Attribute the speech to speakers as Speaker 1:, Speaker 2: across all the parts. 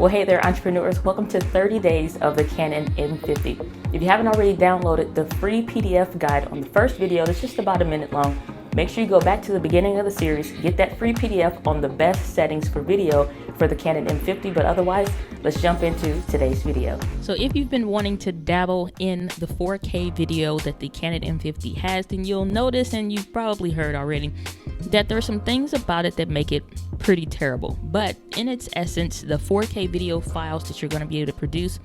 Speaker 1: Well, hey there, entrepreneurs. Welcome to 30 days of the Canon M50. If you haven't already downloaded the free PDF guide on the first video, that's just about a minute long, make sure you go back to the beginning of the series, get that free PDF on the best settings for video for the Canon M50, but otherwise, let's jump into today's video. So if you've been wanting to dabble in the 4K video that the Canon M50 has, then you'll notice, and you've probably heard already, that there are some things about it that make it pretty terrible. But in its essence, the 4K video files that you're going to be able to produce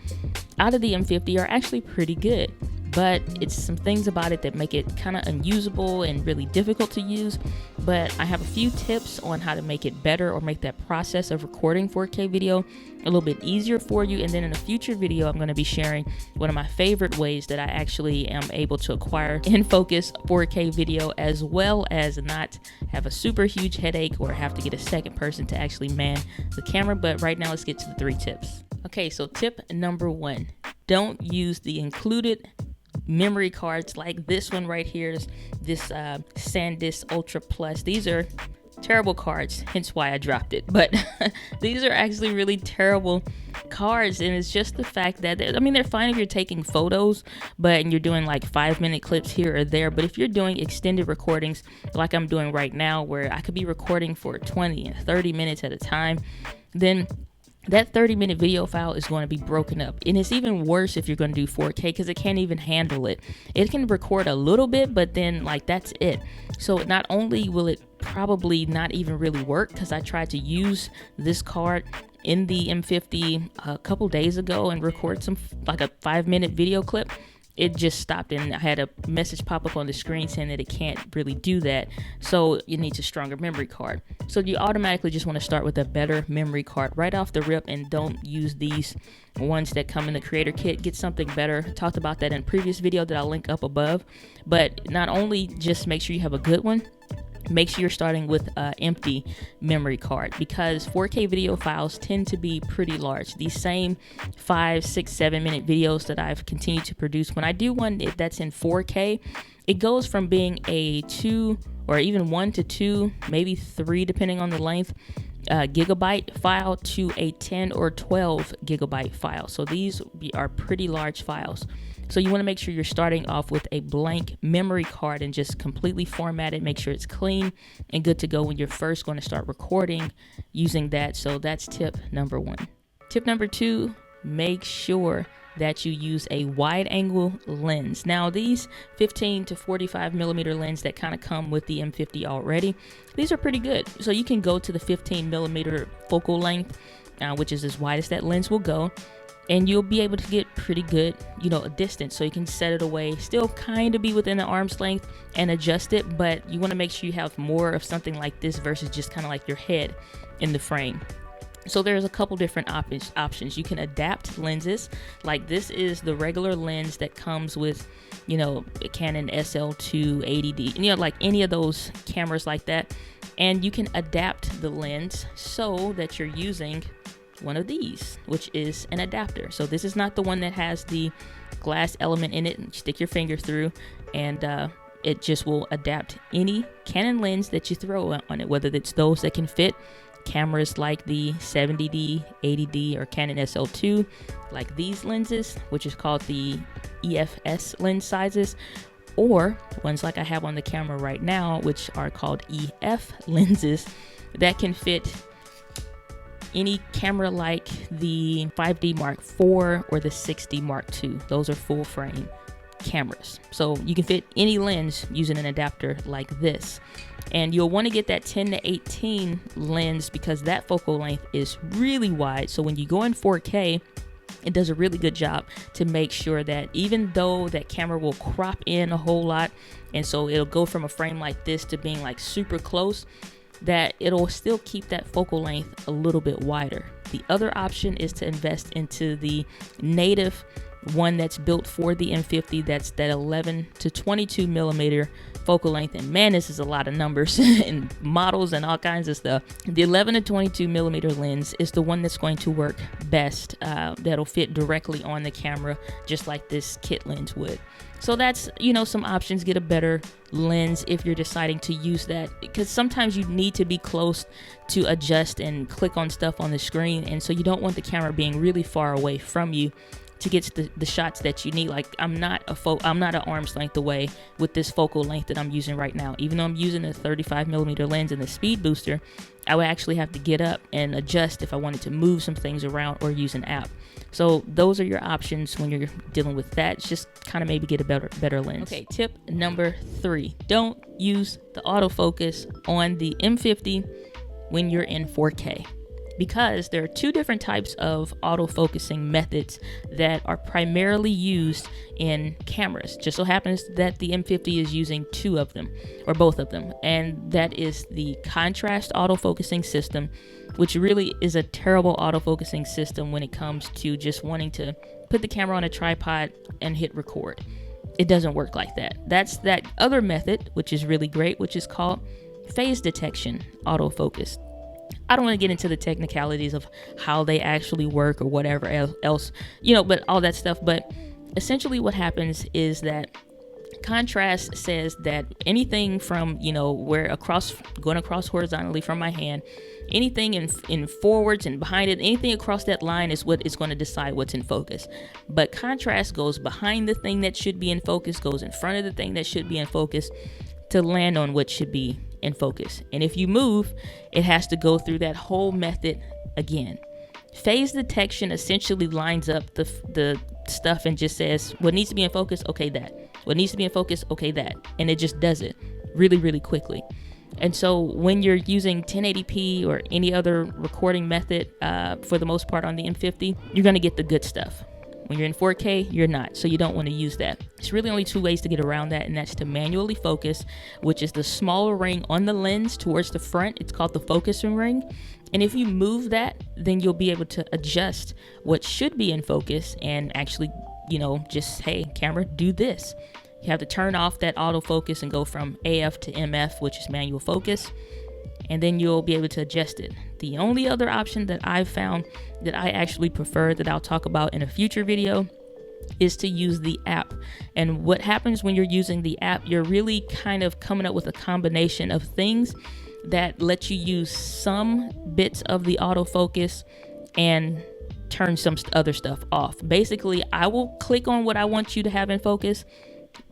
Speaker 1: out of the M50 are actually pretty good. But it's some things about it that make it kind of unusable and really difficult to use. But I have a few tips on how to make it better or make that process of recording 4K video a little bit easier for you. And then in a future video, I'm going to be sharing one of my favorite ways that I actually am able to acquire in focus 4K video, as well as not have a super huge headache or have to get a second person to actually man the camera. But right now, let's get to the 3 tips. Okay, so tip number 1, don't use the included memory cards like this one right here, this SanDisk Ultra Plus. These are terrible cards, hence why I dropped it. But these are actually really terrible cards, and it's just the fact that they're fine if you're taking photos, and you're doing like 5-minute clips here or there. But if you're doing extended recordings like I'm doing right now, where I could be recording for 20 and 30 minutes at a time, then that 30-minute video file is going to be broken up. And it's even worse if you're going to do 4K, because it can't even handle it. It can record a little bit, but then that's it. So not only will it probably not even really work, because I tried to use this card in the M50 a couple days ago and record a 5-minute video clip. It just stopped, and I had a message pop up on the screen saying that it can't really do that. So you need a stronger memory card. So you automatically just want to start with a better memory card right off the rip, and don't use these ones that come in the creator kit. Get something better. I talked about that in a previous video that I'll link up above. But not only just make sure you have a good one, make sure you're starting with an empty memory card, because 4K video files tend to be pretty large. These same 5, 6, 7-minute videos that I've continued to produce, when I do one that's in 4K, it goes from being a 2 or even 1 to 2, maybe 3, depending on the length, gigabyte file to a 10 or 12 gigabyte file. So these are pretty large files. So you want to make sure you're starting off with a blank memory card and just completely format it. Make sure it's clean and good to go when you're first going to start recording using that. So that's tip number 1. Tip number 2, make sure that you use a wide angle lens. Now these 15 to 45 millimeter lens that kind of come with the M50 already, these are pretty good. So you can go to the 15 millimeter focal length, which is as wide as that lens will go, and you'll be able to get pretty good, a distance. So you can set it away, still kind of be within the arm's length and adjust it, but you want to make sure you have more of something like this versus just kind of like your head in the frame. So there's a couple different options. You can adapt lenses. Like this is the regular lens that comes with, a Canon SL2 80D, like any of those cameras like that. And you can adapt the lens so that you're using one of these, which is an adapter. So this is not the one that has the glass element in it and stick your finger through, and it just will adapt any Canon lens that you throw on it, whether it's those that can fit cameras like the 70D, 80D, or Canon SL2, like these lenses, which is called the EFS lens sizes, or ones like I have on the camera right now, which are called EF lenses, that can fit any camera like the 5D Mark IV or the 6D Mark II. Those are full frame cameras. So you can fit any lens using an adapter like this. And you'll want to get that 10 to 18 lens, because that focal length is really wide. So when you go in 4K, it does a really good job to make sure that even though that camera will crop in a whole lot, and so it'll go from a frame like this to being like super close, that it'll still keep that focal length a little bit wider. The other option is to invest into the native one that's built for the M50. That's that 11 to 22 millimeter focal length, and man, this is a lot of numbers and models and all kinds of stuff. The 11 to 22 millimeter lens is the one that's going to work best. That'll fit directly on the camera, just like this kit lens would. So that's, you know, some options. Get a better lens if you're deciding to use that, because sometimes you need to be close to adjust and click on stuff on the screen, and so you don't want the camera being really far away from you to get the shots that you need. Like I'm not an arm's length away with this focal length that I'm using right now. Even though I'm using a 35 millimeter lens and the speed booster, I would actually have to get up and adjust if I wanted to move some things around or use an app. So those are your options when you're dealing with that. It's just kind of maybe get a better lens. Okay, tip number 3, don't use the autofocus on the M50 when you're in 4K. Because there are 2 different types of autofocusing methods that are primarily used in cameras. Just so happens that the M50 is using 2 of them, or both of them, and that is the contrast autofocusing system, which really is a terrible autofocusing system when it comes to just wanting to put the camera on a tripod and hit record. It doesn't work like that. That's that other method, which is really great, which is called phase detection autofocus. I don't want to get into the technicalities of how they actually work or whatever else, you know, but all that stuff. But essentially what happens is that contrast says that anything from, you know, going across horizontally from my hand, anything in forwards and behind it, anything across that line is what is going to decide what's in focus. But contrast goes behind the thing that should be in focus, goes in front of the thing that should be in focus to land on what should be in focus. And if you move, it has to go through that whole method again. Phase detection essentially lines up the stuff and just says what needs to be in focus, okay, that. What needs to be in focus, okay, that. And it just does it really, really quickly. And so when you're using 1080p or any other recording method, for the most part on the M50, you're going to get the good stuff. When you're in 4K, you're not, so you don't want to use that. It's really only 2 ways to get around that, and that's to manually focus, which is the smaller ring on the lens towards the front. It's called the focusing ring. And if you move that, then you'll be able to adjust what should be in focus and actually, you know, just, hey, camera, do this. You have to turn off that autofocus and go from AF to MF, which is manual focus, and then you'll be able to adjust it. The only other option that I've found that I actually prefer, that I'll talk about in a future video, is to use the app. And what happens when you're using the app, you're really kind of coming up with a combination of things that let you use some bits of the autofocus and turn some other stuff off. Basically, I will click on what I want you to have in focus.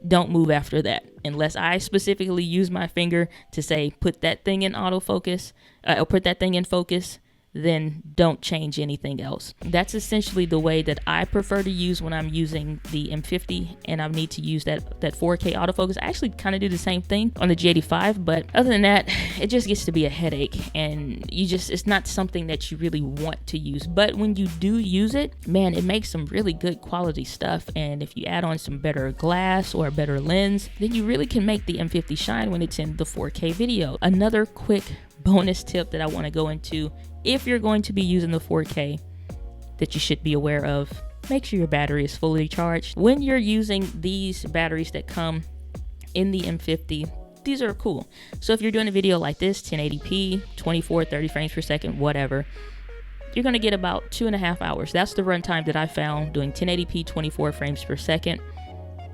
Speaker 1: Don't move after that unless I specifically use my finger to say put that thing in autofocus, or put that thing in focus. Then don't change anything else. That's essentially the way that I prefer to use when I'm using the M50 and I need to use that 4K autofocus. I actually kind of do the same thing on the G85, but other than that, it just gets to be a headache, and it's not something that you really want to use. But when you do use it, man, it makes some really good quality stuff. And if you add on some better glass or a better lens, then you really can make the M50 shine when it's in the 4K video. Another quick bonus tip that I want to go into, if you're going to be using the 4K, that you should be aware of, make sure your battery is fully charged. When you're using these batteries that come in the M50, these are cool. So if you're doing a video like this, 1080p, 24, 30 frames per second, whatever, you're going to get about 2.5 hours. That's the runtime that I found doing 1080p, 24 frames per second.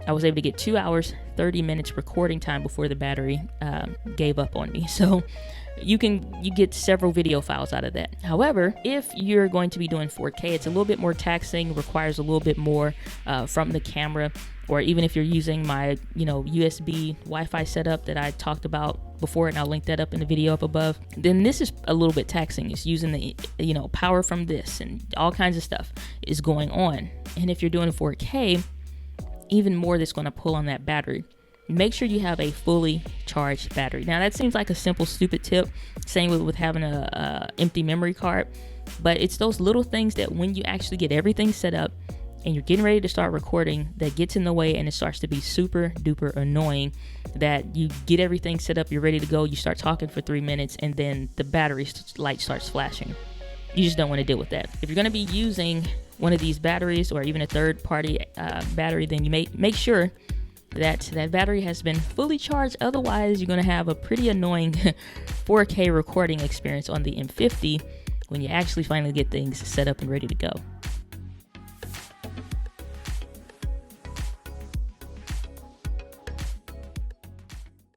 Speaker 1: I was able to get 2 hours, 30 minutes recording time before the battery gave up on me. So you get several video files out of that. However, if you're going to be doing 4K, it's a little bit more taxing, requires a little bit more from the camera, or even if you're using my, USB Wi-Fi setup that I talked about before, and I'll link that up in the video up above, then this is a little bit taxing. It's using the, power from this, and all kinds of stuff is going on. And if you're doing 4K, even more that's going to pull on that battery. Make sure you have a fully charged battery. Now that seems like a simple, stupid tip, same with having a empty memory card, but it's those little things that when you actually get everything set up and you're getting ready to start recording, that gets in the way, and it starts to be super duper annoying that you get everything set up, you're ready to go, you start talking for 3 minutes, and then the battery light starts flashing. You just don't want to deal with that. If you're going to be using one of these batteries or even a third-party battery, then you make sure that battery has been fully charged. Otherwise, you're going to have a pretty annoying 4K recording experience on the M50 when you actually finally get things set up and ready to go.